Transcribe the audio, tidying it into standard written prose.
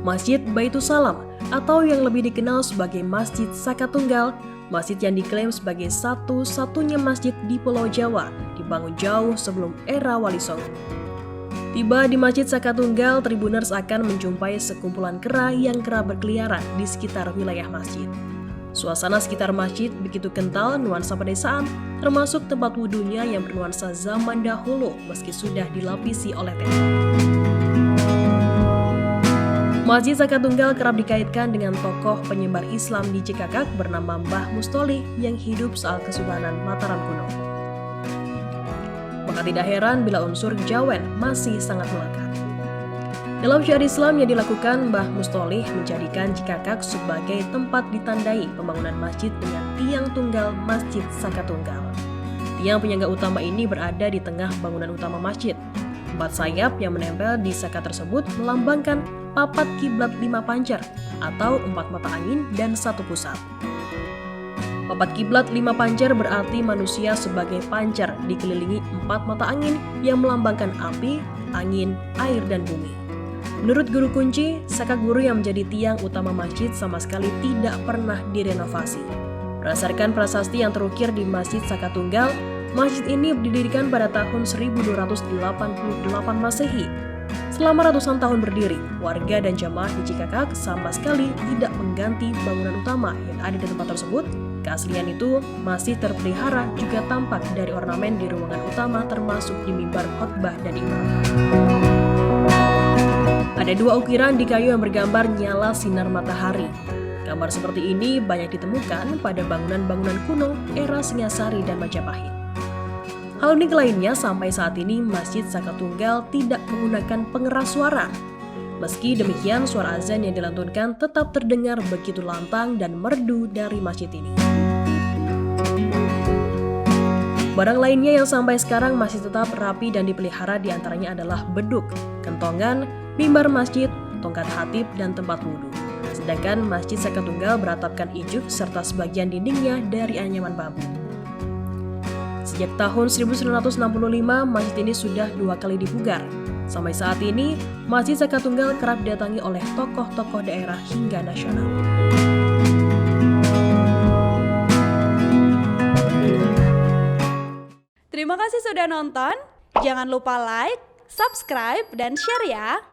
Masjid Baitus Salam atau yang lebih dikenal sebagai Masjid Saka Tunggal, masjid yang diklaim sebagai satu-satunya masjid di Pulau Jawa dibangun jauh sebelum era Wali Songo. Tiba di Masjid Saka Tunggal, Tribuners akan menjumpai sekumpulan kera yang kerap berkeliaran di sekitar wilayah masjid. Suasana sekitar masjid begitu kental nuansa pedesaan, termasuk tempat wudhunya yang bernuansa zaman dahulu meski sudah dilapisi oleh tembok. Masjid Saka Tunggal kerap dikaitkan dengan tokoh penyebar Islam di Cikakak bernama Mbah Mustolih yang hidup saat Kesultanan Mataram kuno. Maka tidak heran bila unsur kejawen masih sangat melekat. Dalam syiar Islam yang dilakukan, Mbah Mustolih menjadikan Cikakak sebagai tempat ditandai pembangunan masjid dengan tiang tunggal Masjid Saka Tunggal. Tiang penyangga utama ini berada di tengah bangunan utama masjid. 4 sayap yang menempel di saka tersebut melambangkan papat kiblat 5 pancar atau 4 mata angin dan 1 pusat. Papat kiblat 5 pancar berarti manusia sebagai pancar dikelilingi 4 mata angin yang melambangkan api, angin, air, dan bumi. Menurut guru kunci, saka guru yang menjadi tiang utama masjid sama sekali tidak pernah direnovasi. Berdasarkan prasasti yang terukir di Masjid Saka Tunggal, masjid ini didirikan pada tahun 1288 Masehi. Selama ratusan tahun berdiri, warga dan jamaah di Cikakak sama sekali tidak mengganti bangunan utama yang ada di tempat tersebut. Keaslian itu masih terpelihara juga tampak dari ornamen di ruangan utama termasuk di mimbar khotbah dan imam. Ada 2 ukiran di kayu yang bergambar nyala sinar matahari. Gambar seperti ini banyak ditemukan pada bangunan-bangunan kuno era Singasari dan Majapahit. Hal unik lainnya, sampai saat ini Masjid Saka Tunggal tidak menggunakan pengeras suara. Meski demikian, suara azan yang dilantunkan tetap terdengar begitu lantang dan merdu dari masjid ini. Barang lainnya yang sampai sekarang masih tetap rapi dan dipelihara diantaranya adalah beduk, kentongan, mimbar masjid, tongkat hatib, dan tempat wudhu. Sedangkan Masjid Saka Tunggal beratapkan ijuk serta sebagian dindingnya dari anyaman bambu. Sejak tahun 1965, masjid ini sudah 2 kali dipugar. Sampai saat ini, Masjid Saka Tunggal kerap didatangi oleh tokoh-tokoh daerah hingga nasional. Terima kasih sudah nonton. Jangan lupa like, subscribe, dan share ya.